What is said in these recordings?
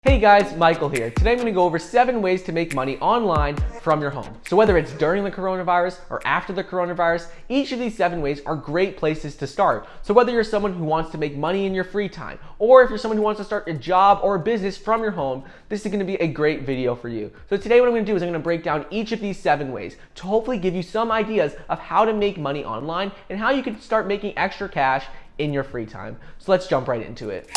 Hey guys, Michael here. Today I'm going to go over 7 ways to make money online from your home. So whether it's during the coronavirus or after the coronavirus, each of these 7 ways are great places to start. So whether you're someone who wants to make money in your free time, or if you're someone who wants to start a job or a business from your home, this is going to be a great video for you. So today what I'm going to do is I'm going to break down each of these 7 ways to hopefully give you some ideas of how to make money online and how you can start making extra cash in your free time. So let's jump right into it.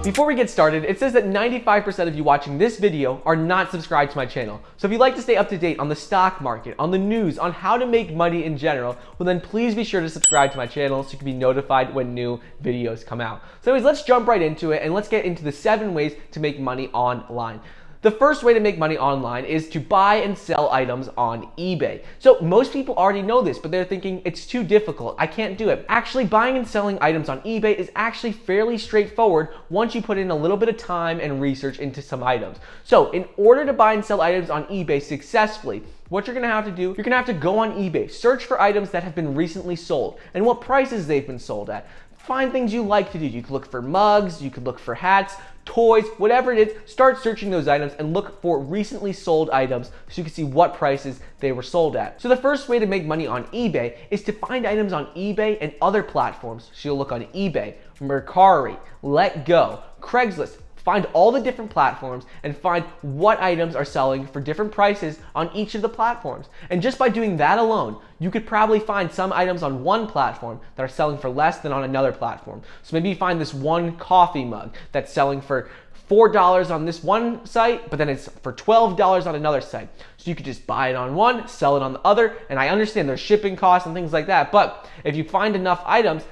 Before we get started, it says that 95% of you watching this video are not subscribed to my channel. So if you'd like to stay up to date on the stock market, on the news, on how to make money in general, well then please be sure to subscribe to my channel so you can be notified when new videos come out. So anyways, let's jump right into it and let's get into the 7 ways to make money online. The first way to make money online is to buy and sell items on eBay. So most people already know this, but they're thinking it's too difficult, I can't do it. Actually, buying and selling items on eBay is actually fairly straightforward once you put in a little bit of time and research into some items. So in order to buy and sell items on eBay successfully, what you're gonna have to do, you're gonna have to go on eBay, search for items that have been recently sold and what prices they've been sold at. Find things you like to do. You could look for mugs, you could look for hats, toys, whatever it is, start searching those items and look for recently sold items so you can see what prices they were sold at. So the first way to make money on eBay is to find items on eBay and other platforms. So you'll look on eBay, Mercari, Letgo, Craigslist. Find all the different platforms and find what items are selling for different prices on each of the platforms. And just by doing that alone, you could probably find some items on one platform that are selling for less than on another platform. So maybe you find this one coffee mug that's selling for $4 on this one site, but then it's for $12 on another site. So you could just buy it on one, sell it on the other, and I understand there's shipping costs and things like that, but if you find enough items,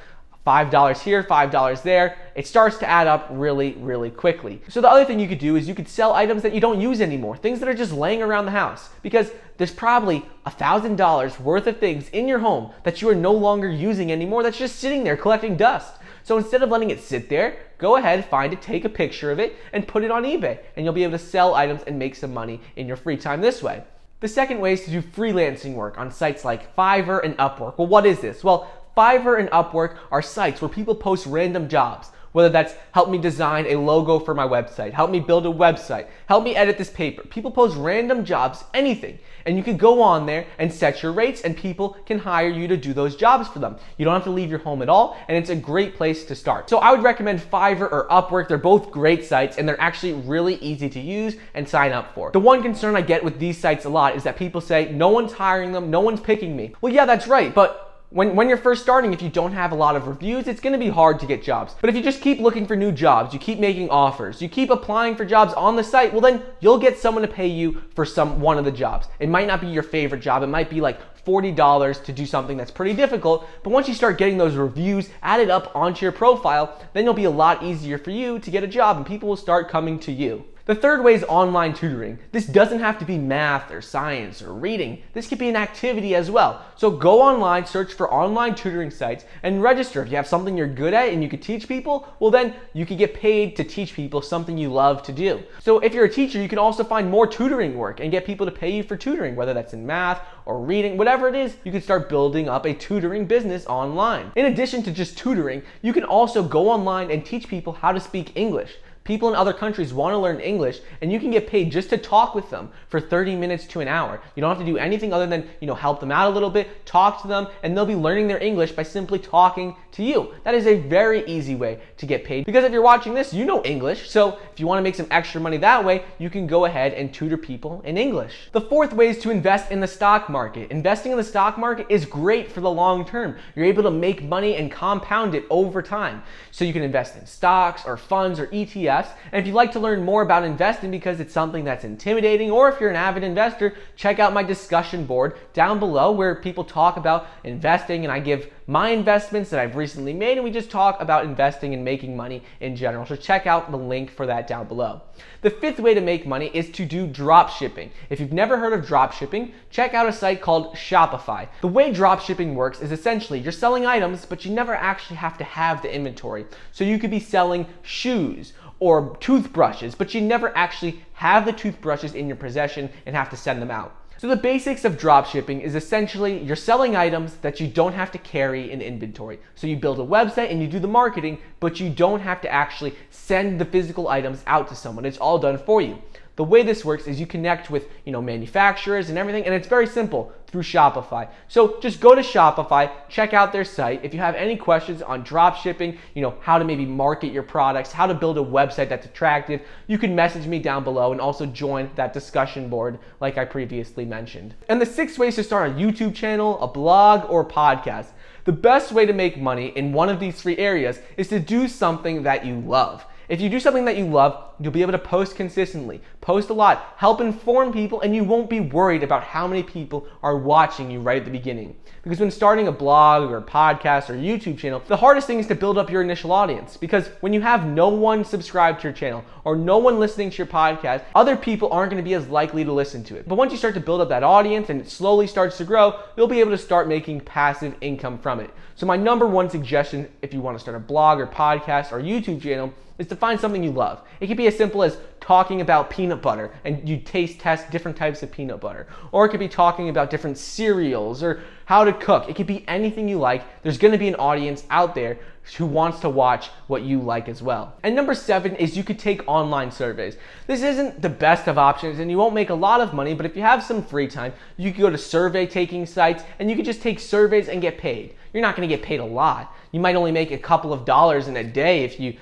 $5 here, $5 there, it starts to add up really, really quickly. So the other thing you could do is you could sell items that you don't use anymore, things that are just laying around the house, because there's probably $1,000 worth of things in your home that you are no longer using anymore that's just sitting there collecting dust. So instead of letting it sit there, go ahead, find it, take a picture of it, and put it on eBay, and you'll be able to sell items and make some money in your free time this way. The second way is to do freelancing work on sites like Fiverr and Upwork. Well, what is this? Well, Fiverr and Upwork are sites where people post random jobs, whether that's help me design a logo for my website, help me build a website, help me edit this paper. People post random jobs, anything, and you can go on there and set your rates and people can hire you to do those jobs for them. You don't have to leave your home at all, and it's a great place to start. So I would recommend Fiverr or Upwork. They're both great sites and they're actually really easy to use and sign up for. The one concern I get with these sites a lot is that people say, no one's hiring them, no one's picking me. Well, yeah, that's right, but when you're first starting, if you don't have a lot of reviews, it's gonna be hard to get jobs. But if you just keep looking for new jobs, you keep making offers, you keep applying for jobs on the site, well then you'll get someone to pay you for one of the jobs. It might not be your favorite job, it might be like $40 to do something that's pretty difficult, but once you start getting those reviews added up onto your profile, then it'll be a lot easier for you to get a job and people will start coming to you. The third way is online tutoring. This doesn't have to be math or science or reading. This could be an activity as well. So go online, search for online tutoring sites and register. If you have something you're good at and you could teach people, well then you could get paid to teach people something you love to do. So if you're a teacher, you can also find more tutoring work and get people to pay you for tutoring, whether that's in math or reading, whatever it is, you can start building up a tutoring business online. In addition to just tutoring, you can also go online and teach people how to speak English. People in other countries want to learn English and you can get paid just to talk with them for 30 minutes to an hour. You don't have to do anything other than, help them out a little bit, talk to them, and they'll be learning their English by simply talking to you. That is a very easy way to get paid because if you're watching this, you know English. So if you want to make some extra money that way, you can go ahead and tutor people in English. The fourth way is to invest in the stock market. Investing in the stock market is great for the long term. You're able to make money and compound it over time. So you can invest in stocks or funds or ETFs. And if you'd like to learn more about investing because it's something that's intimidating, or if you're an avid investor, check out my discussion board down below where people talk about investing and I give my investments that I've recently made and we just talk about investing and making money in general. So check out the link for that down below. The fifth way to make money is to do dropshipping. If you've never heard of dropshipping, check out a site called Shopify. The way dropshipping works is essentially you're selling items, but you never actually have to have the inventory. So you could be selling shoes or toothbrushes, but you never actually have the toothbrushes in your possession and have to send them out. So the basics of dropshipping is essentially you're selling items that you don't have to carry in inventory. So you build a website and you do the marketing, but you don't have to actually send the physical items out to someone. It's all done for you. The way this works is you connect with, manufacturers and everything, and it's very simple through Shopify. So just go to Shopify, check out their site. If you have any questions on dropshipping, how to maybe market your products, how to build a website that's attractive, you can message me down below and also join that discussion board like I previously mentioned. And the 6 ways to start a YouTube channel, a blog, or a podcast. The best way to make money in one of these 3 areas is to do something that you love. If you do something that you love, you'll be able to post consistently, post a lot, help inform people, and you won't be worried about how many people are watching you right at the beginning. Because when starting a blog or a podcast or YouTube channel, the hardest thing is to build up your initial audience. Because when you have no one subscribed to your channel or no one listening to your podcast, other people aren't going to be as likely to listen to it. But once you start to build up that audience and it slowly starts to grow, you'll be able to start making passive income from it. So my number 1 suggestion if you want to start a blog or podcast or YouTube channel is to find something you love. It could be as simple as talking about peanut butter and you taste test different types of peanut butter. Or it could be talking about different cereals or how to cook. It could be anything you like. There's going to be an audience out there who wants to watch what you like as well. And number 7 is you could take online surveys. This isn't the best of options and you won't make a lot of money, but if you have some free time, you could go to survey taking sites and you could just take surveys and get paid. You're not going to get paid a lot. You might only make a couple of dollars in a day if you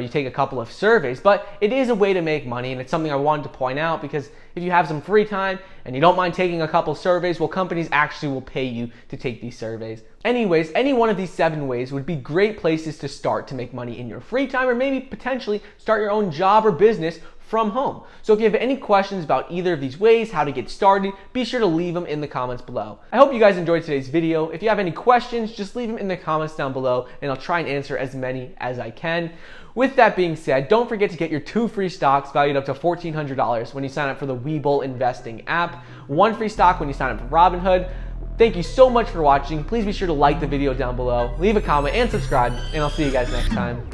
take a couple of surveys, but it is a way to make money, and it's something I wanted to point out because if you have some free time and you don't mind taking a couple surveys, well, companies actually will pay you to take these surveys. Anyways, any one of these 7 ways would be great places to start to make money in your free time or maybe potentially start your own job or business from home. So if you have any questions about either of these ways, how to get started, be sure to leave them in the comments below. I hope you guys enjoyed today's video. If you have any questions, just leave them in the comments down below and I'll try and answer as many as I can. With that being said, don't forget to get your 2 free stocks valued up to $1,400 when you sign up for the Webull investing app, 1 free stock when you sign up for Robinhood. Thank you so much for watching. Please be sure to like the video down below, leave a comment and subscribe, and I'll see you guys next time.